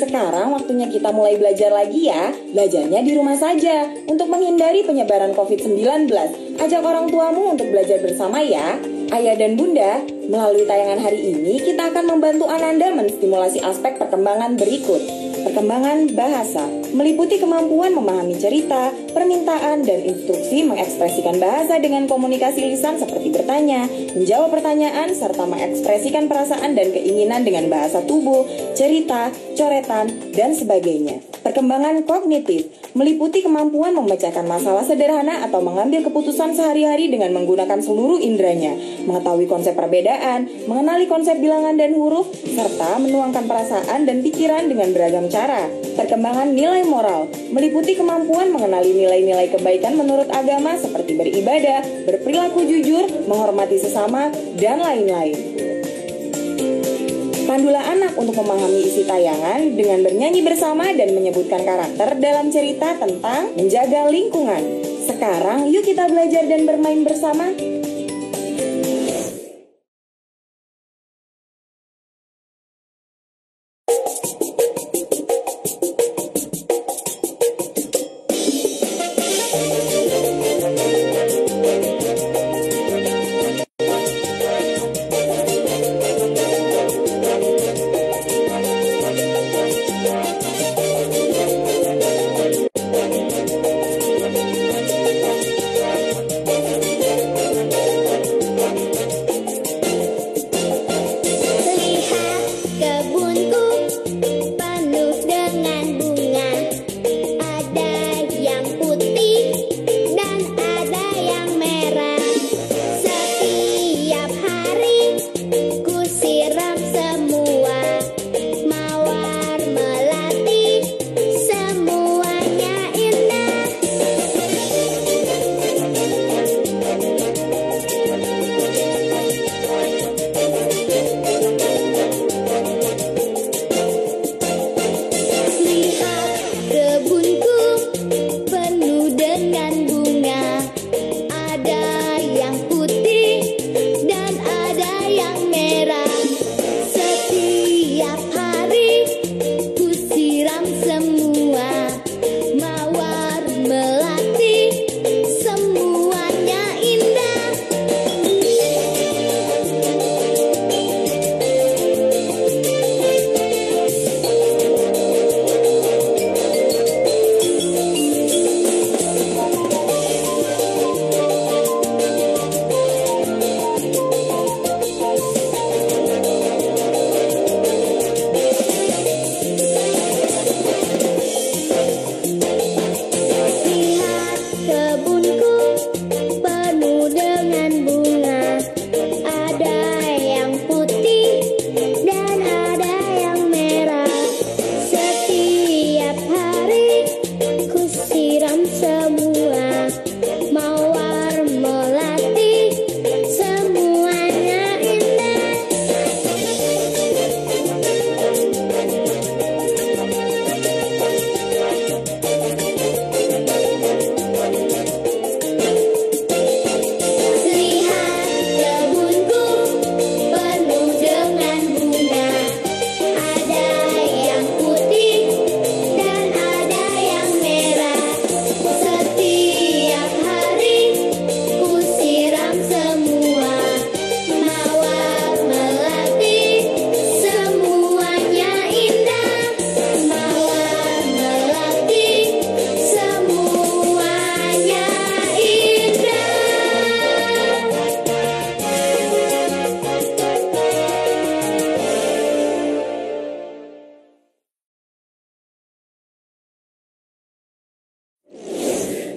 Sekarang waktunya kita mulai belajar lagi ya. Belajarnya di rumah saja untuk menghindari penyebaran COVID-19. Ajak orang tuamu untuk belajar bersama ya. Ayah dan bunda, melalui tayangan hari ini kita akan membantu Ananda menstimulasi aspek perkembangan berikut. Perkembangan bahasa meliputi kemampuan memahami cerita, permintaan, dan instruksi mengekspresikan bahasa dengan komunikasi lisan seperti bertanya, menjawab pertanyaan, serta mengekspresikan perasaan dan keinginan dengan bahasa tubuh, cerita, coretan, dan sebagainya. Perkembangan kognitif meliputi kemampuan memecahkan masalah sederhana atau mengambil keputusan sehari-hari dengan menggunakan seluruh inderanya, mengetahui konsep perbedaan, mengenali konsep bilangan dan huruf, serta menuangkan perasaan dan pikiran dengan beragam cara. Perkembangan nilai moral meliputi kemampuan mengenali nilai-nilai kebaikan menurut agama seperti beribadah, berperilaku jujur, menghormati sesama, dan lain-lain. Pandulah anak untuk memahami isi tayangan dengan bernyanyi bersama dan menyebutkan karakter dalam cerita tentang menjaga lingkungan. Sekarang yuk kita belajar dan bermain bersama.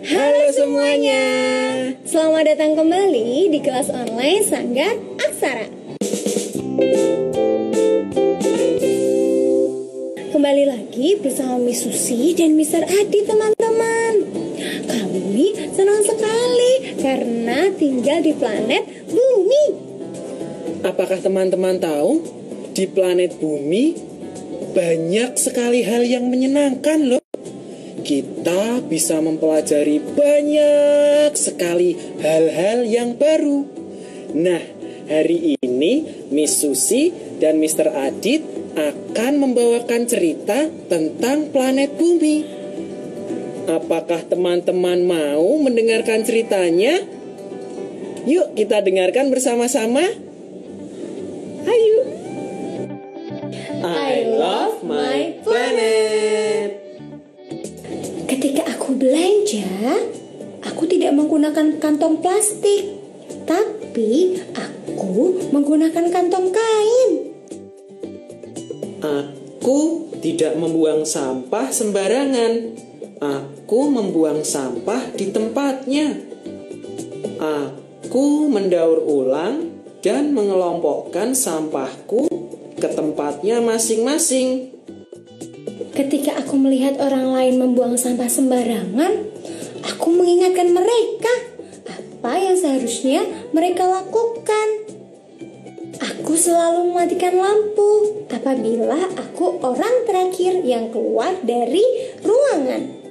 Halo semuanya, selamat datang kembali di kelas online Sanggar Aksara. Kembali lagi bersama Miss Susi dan Mr. Adi teman-teman. Kami senang sekali karena tinggal di planet Bumi. Apakah teman-teman tahu di planet Bumi banyak sekali hal yang menyenangkan loh. Kita bisa mempelajari banyak sekali hal-hal yang baru. Nah, hari ini Miss Susi dan Mr. Adit akan membawakan cerita tentang planet Bumi. Apakah teman-teman mau mendengarkan ceritanya? Yuk kita dengarkan bersama-sama. Ayo. I love my planet. Ketika aku belanja, aku tidak menggunakan kantong plastik, tapi aku menggunakan kantong kain. Aku tidak membuang sampah sembarangan. Aku membuang sampah di tempatnya. Aku mendaur ulang dan mengelompokkan sampahku ke tempatnya masing-masing. Ketika aku melihat orang lain membuang sampah sembarangan, aku mengingatkan mereka apa yang seharusnya mereka lakukan. Aku selalu mematikan lampu apabila aku orang terakhir yang keluar dari ruangan.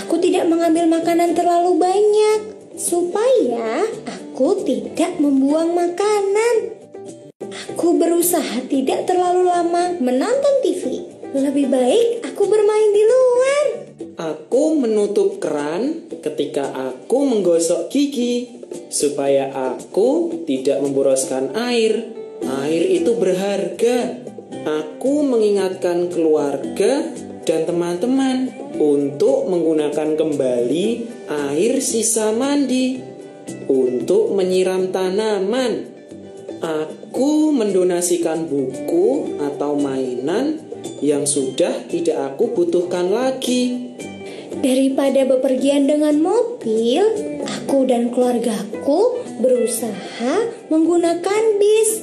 Aku tidak mengambil makanan terlalu banyak supaya aku tidak membuang makanan. Aku berusaha tidak terlalu lama menonton TV. Lebih baik aku bermain di luar. Aku menutup keran ketika aku menggosok gigi supaya aku tidak memboroskan air. Air itu berharga. Aku mengingatkan keluarga dan teman-teman untuk menggunakan kembali air sisa mandi untuk menyiram tanaman. Aku mendonasikan buku atau mainan yang sudah tidak aku butuhkan lagi. Daripada bepergian dengan mobil, aku dan keluargaku berusaha menggunakan bis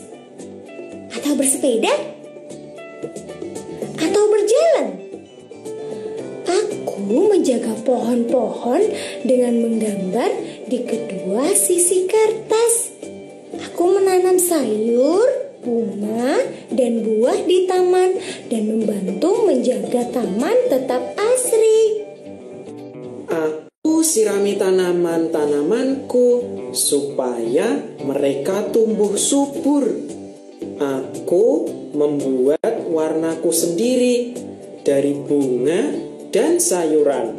atau bersepeda atau berjalan. Aku menjaga pohon-pohon dengan menggambar di kedua sisi kertas. Aku menanam sayur, bunga, dan buah di taman dan membantu menjaga taman tetap asri. Aku sirami tanaman-tanamanku supaya mereka tumbuh subur. Aku membuat warnaku sendiri dari bunga dan sayuran.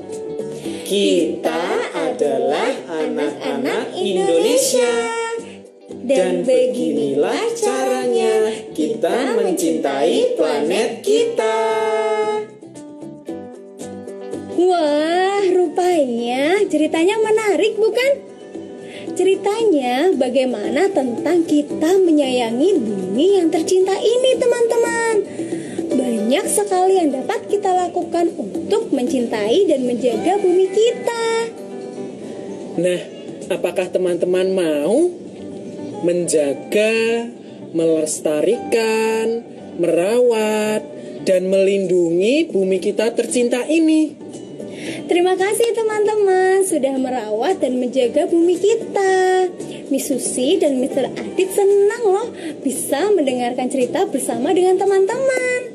Kita adalah anak-anak Indonesia. Dan beginilah caranya kita mencintai planet kita. Wah, rupanya ceritanya menarik, bukan? Ceritanya bagaimana tentang kita menyayangi bumi yang tercinta ini, teman-teman. Banyak sekali yang dapat kita lakukan untuk mencintai dan menjaga bumi kita. Nah, apakah teman-teman mau menjaga, melestarikan, merawat, dan melindungi bumi kita tercinta ini? Terima kasih teman-teman sudah merawat dan menjaga bumi kita. Miss Susi dan Mr. Adit senang loh bisa mendengarkan cerita bersama dengan teman-teman.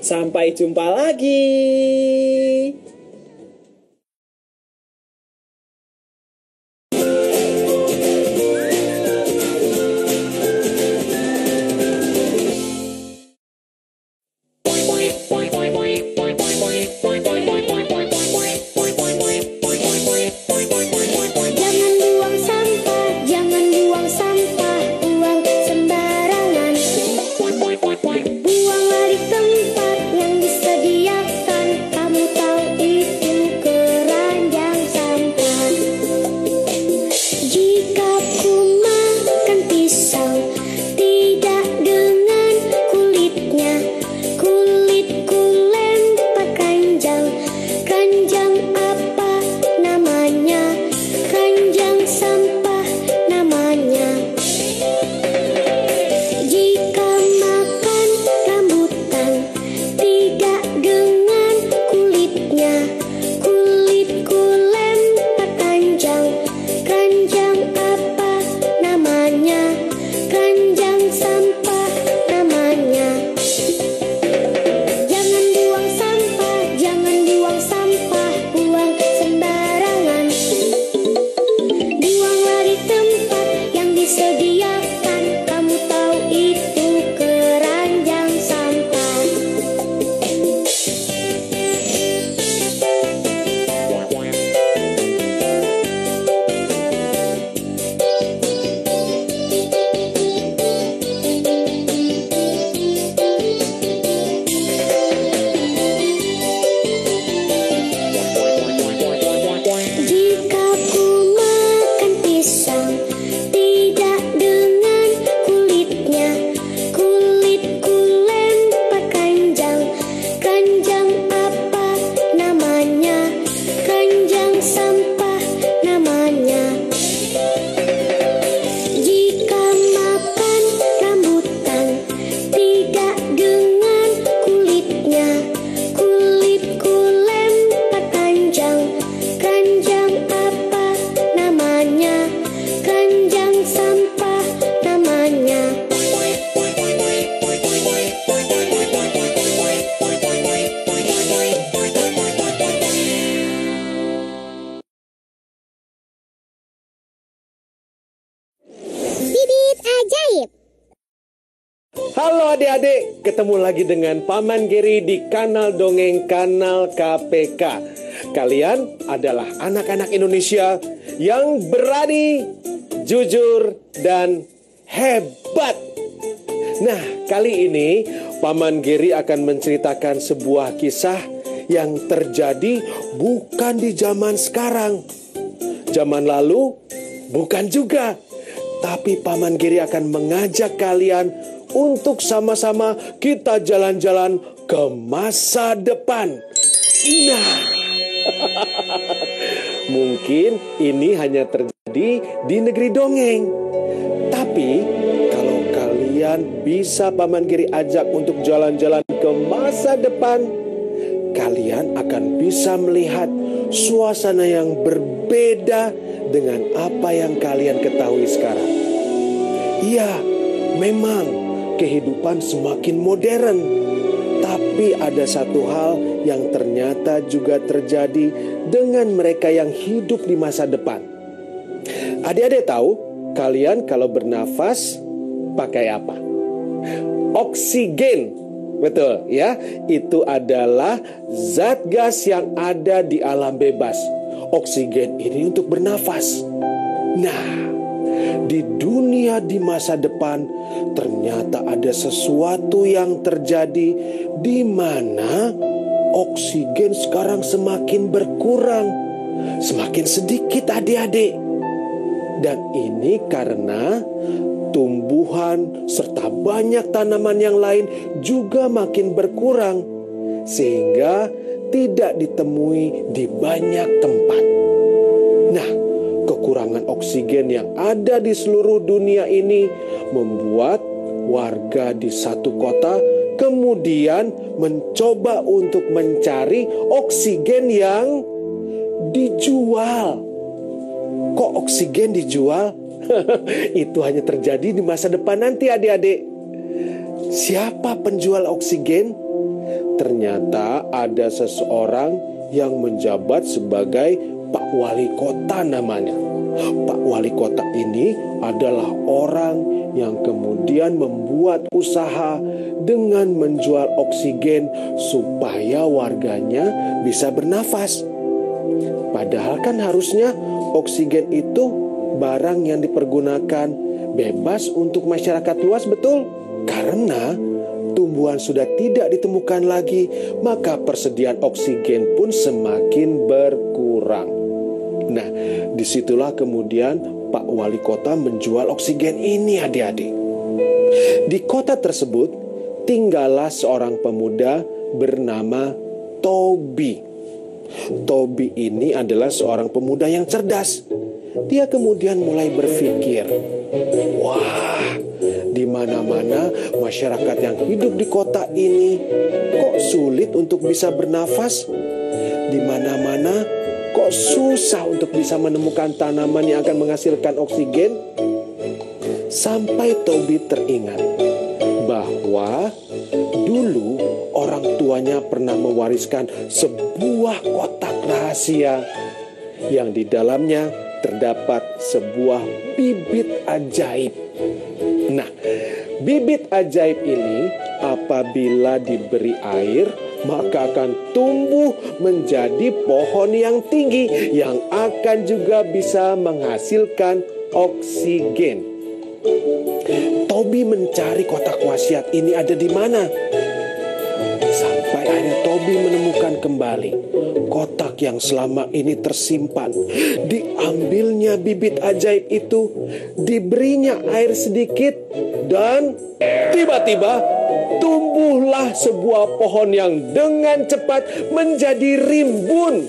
Sampai jumpa lagi. Buanglah di tempat yang disediakan. Kamu tahu ajaib. Halo adik-adik, ketemu lagi dengan Paman Geri di kanal Dongeng Kanal KPK. Kalian adalah anak-anak Indonesia yang berani, jujur, dan hebat. Nah, kali ini Paman Geri akan menceritakan sebuah kisah yang terjadi bukan di zaman sekarang. Zaman lalu bukan juga. Tapi Paman Geri akan mengajak kalian untuk sama-sama kita jalan-jalan ke masa depan. Nah, mungkin ini hanya terjadi di negeri dongeng. Tapi kalau kalian bisa Paman Geri ajak untuk jalan-jalan ke masa depan, kalian akan bisa melihat suasana yang berbeda dengan apa yang kalian ketahui sekarang. Iya, memang kehidupan semakin modern, tapi ada satu hal yang ternyata juga terjadi dengan mereka yang hidup di masa depan. Adik-adik tahu, kalian kalau bernafas pakai apa? Oksigen. Betul ya, itu adalah zat gas yang ada di alam bebas. Oksigen ini untuk bernafas. Nah, di dunia di masa depan ternyata ada sesuatu yang terjadi di mana oksigen sekarang semakin berkurang, semakin sedikit adik-adik. Dan ini karena tumbuhan serta banyak tanaman yang lain juga makin berkurang, sehingga tidak ditemui di banyak tempat. Nah, kekurangan oksigen yang ada di seluruh dunia ini membuat warga di satu kota kemudian mencoba untuk mencari oksigen yang dijual. Kok oksigen dijual? Itu hanya terjadi di masa depan nanti adik-adik. Siapa penjual oksigen? Ternyata ada seseorang yang menjabat sebagai Pak Wali Kota namanya. Pak Wali Kota ini adalah orang yang kemudian membuat usaha dengan menjual oksigen supaya warganya bisa bernafas. Padahal kan harusnya oksigen itu barang yang dipergunakan bebas untuk masyarakat luas, betul? Karena tumbuhan sudah tidak ditemukan lagi, maka persediaan oksigen pun semakin berkurang. Nah, disitulah kemudian Pak Wali Kota menjual oksigen ini adik-adik. Di kota tersebut tinggallah seorang pemuda bernama Tobi. Tobi ini adalah seorang pemuda yang cerdas. Dia kemudian mulai berpikir, wah, di mana-mana masyarakat yang hidup di kota ini kok sulit untuk bisa bernafas. Di mana-mana kok susah untuk bisa menemukan tanaman yang akan menghasilkan oksigen. Sampai Tobi teringat bahwa dulu orang tuanya pernah mewariskan sebuah kotak rahasia yang di dalamnya terdapat sebuah bibit ajaib. Nah, bibit ajaib ini apabila diberi air, maka akan tumbuh menjadi pohon yang tinggi yang akan juga bisa menghasilkan oksigen. Tobi mencari kotak wasiat ini ada di mana. Sampai akhirnya Tobi menemukan kembali kotak yang selama ini tersimpan. Diambilnya bibit ajaib itu, diberinya air sedikit, dan tiba-tiba tumbuhlah sebuah pohon yang dengan cepat menjadi rimbun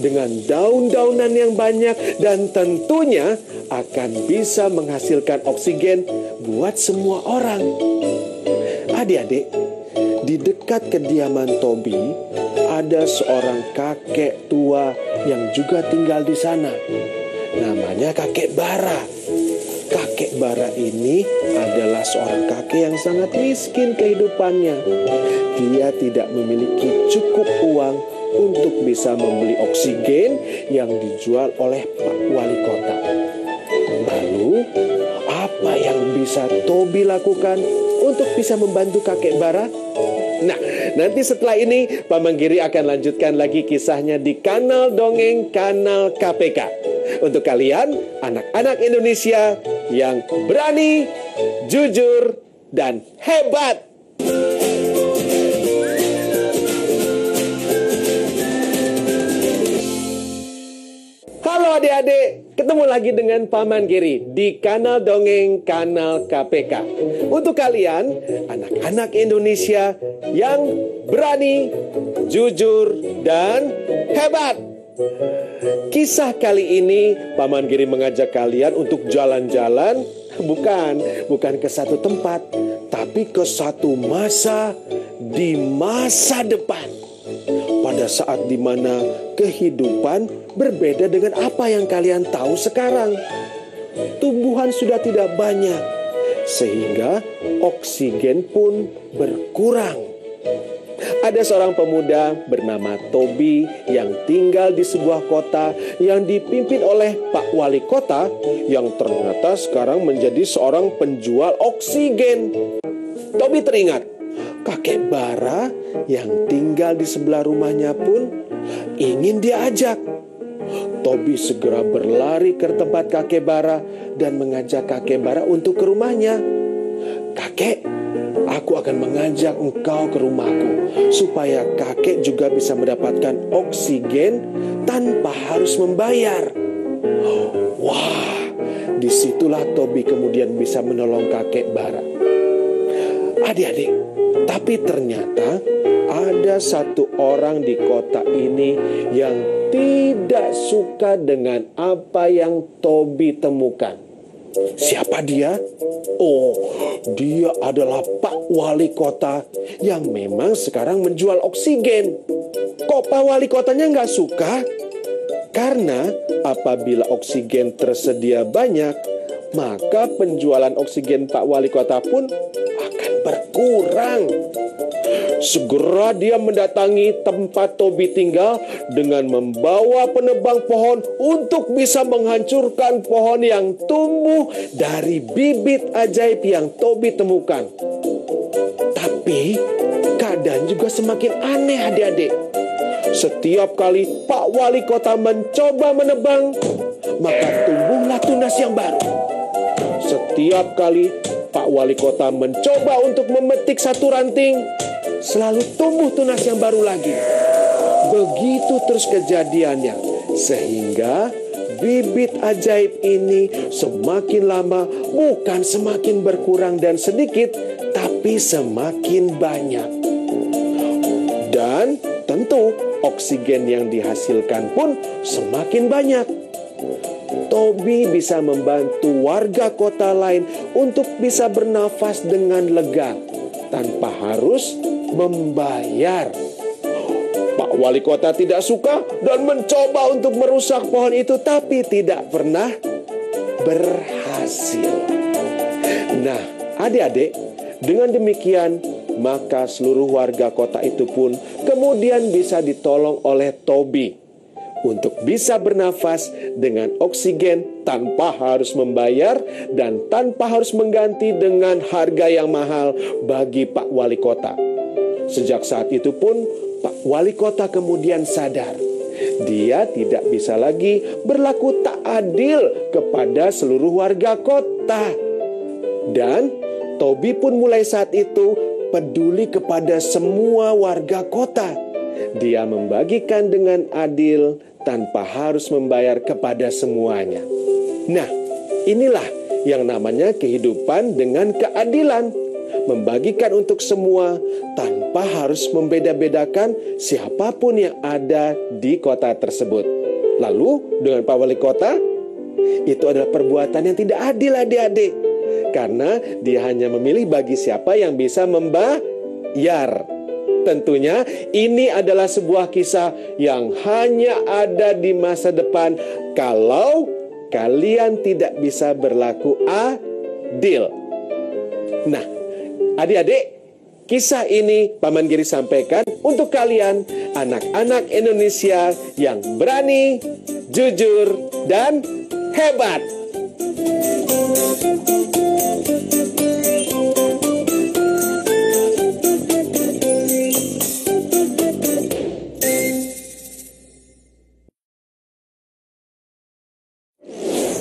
dengan daun-daunan yang banyak dan tentunya akan bisa menghasilkan oksigen buat semua orang. Adik-adik, di dekat kediaman Tobi ada seorang kakek tua yang juga tinggal di sana. Namanya kakek Bara. Kakek Bara ini adalah seorang kakek yang sangat miskin kehidupannya. Dia tidak memiliki cukup uang untuk bisa membeli oksigen yang dijual oleh Pak Wali Kota. Lalu, apa yang bisa bisa Tobi lakukan untuk bisa membantu kakek Bara? Nah, nanti setelah ini Paman Giri akan lanjutkan lagi kisahnya di kanal Dongeng Kanal KPK. Untuk kalian, anak-anak Indonesia yang berani, jujur, dan hebat. Halo adik-adik, ketemu lagi dengan Paman Giri di kanal Dongeng Kanal KPK. Untuk kalian, anak-anak Indonesia yang berani, jujur, dan hebat. Kisah kali ini Paman Giri mengajak kalian untuk jalan-jalan, bukan ke satu tempat, tapi ke satu masa di masa depan. Pada saat dimana kehidupan berbeda dengan apa yang kalian tahu sekarang. Tumbuhan sudah tidak banyak, sehingga oksigen pun berkurang. Ada seorang pemuda bernama Tobi yang tinggal di sebuah kota yang dipimpin oleh Pak Wali Kota yang ternyata sekarang menjadi seorang penjual oksigen. Tobi teringat, kakek Bara yang tinggal di sebelah rumahnya pun ingin diajak. Tobi segera berlari ke tempat kakek Bara dan mengajak kakek Bara untuk ke rumahnya. Kakek, aku akan mengajak engkau ke rumahku supaya kakek juga bisa mendapatkan oksigen tanpa harus membayar. Wah, disitulah Tobi kemudian bisa menolong kakek Bara. Adik-adik, tapi ternyata ada satu orang di kota ini yang tidak suka dengan apa yang Tobi temukan. Siapa dia? Oh, dia adalah Pak Wali Kota yang memang sekarang menjual oksigen. Kok Pak Wali Kotanya nggak suka? Karena apabila oksigen tersedia banyak, maka penjualan oksigen Pak Wali Kota pun akan berkurang. Segera dia mendatangi tempat Tobi tinggal dengan membawa penebang pohon untuk bisa menghancurkan pohon yang tumbuh dari bibit ajaib yang Tobi temukan. Tapi keadaan juga semakin aneh adik-adik. Setiap kali Pak Wali Kota mencoba menebang, maka tumbuhlah tunas yang baru. Setiap kali Pak Wali Kota mencoba untuk memetik satu ranting, selalu tumbuh tunas yang baru lagi. Begitu terus kejadiannya, sehingga bibit ajaib ini semakin lama bukan semakin berkurang dan sedikit, tapi semakin banyak. Dan tentu oksigen yang dihasilkan pun semakin banyak. Tobi bisa membantu warga kota lain untuk bisa bernafas dengan lega tanpa harus membayar. Pak Wali Kota tidak suka dan mencoba untuk merusak pohon itu, tapi tidak pernah berhasil. Nah, adik-adik, dengan demikian maka seluruh warga kota itu pun kemudian bisa ditolong oleh Tobi untuk bisa bernafas dengan oksigen tanpa harus membayar dan tanpa harus mengganti dengan harga yang mahal bagi Pak Wali Kota. Sejak saat itu pun Pak Wali Kota kemudian sadar dia tidak bisa lagi berlaku tak adil kepada seluruh warga kota. Dan Tobi pun mulai saat itu peduli kepada semua warga kota. Dia membagikan dengan adil tanpa harus membayar kepada semuanya. Nah, inilah yang namanya kehidupan dengan keadilan. Membagikan untuk semua tanpa harus membeda-bedakan siapapun yang ada di kota tersebut. Lalu dengan Pak Wali Kota, itu adalah perbuatan yang tidak adil adik-adik. Karena dia hanya memilih bagi siapa yang bisa membayar. Tentunya ini adalah sebuah kisah yang hanya ada di masa depan kalau kalian tidak bisa berlaku adil. Nah, adik-adik, kisah ini Paman Giri sampaikan untuk kalian anak-anak Indonesia yang berani, jujur, dan hebat.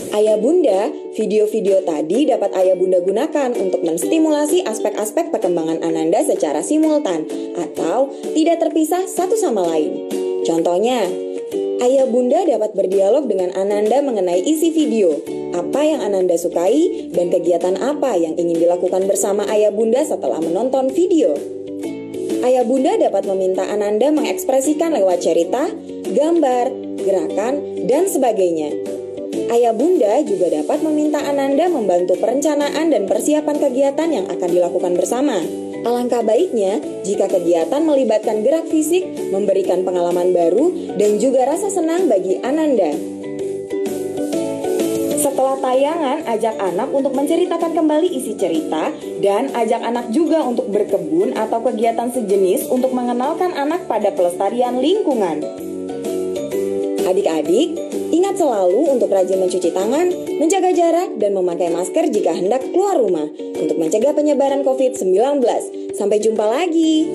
Ayah bunda, video-video tadi dapat ayah bunda gunakan untuk menstimulasi aspek-aspek perkembangan Ananda secara simultan atau tidak terpisah satu sama lain. Contohnya, ayah bunda dapat berdialog dengan Ananda mengenai isi video, apa yang Ananda sukai, dan kegiatan apa yang ingin dilakukan bersama ayah bunda setelah menonton video. Ayah bunda dapat meminta Ananda mengekspresikan lewat cerita, gambar, gerakan, dan sebagainya. Ayah bunda juga dapat meminta Ananda membantu perencanaan dan persiapan kegiatan yang akan dilakukan bersama. Alangkah baiknya jika kegiatan melibatkan gerak fisik, memberikan pengalaman baru, dan juga rasa senang bagi Ananda. Setelah tayangan, ajak anak untuk menceritakan kembali isi cerita dan ajak anak juga untuk berkebun atau kegiatan sejenis untuk mengenalkan anak pada pelestarian lingkungan. Adik-adik, ingat selalu untuk rajin mencuci tangan, menjaga jarak, dan memakai masker jika hendak keluar rumah untuk mencegah penyebaran COVID-19. Sampai jumpa lagi.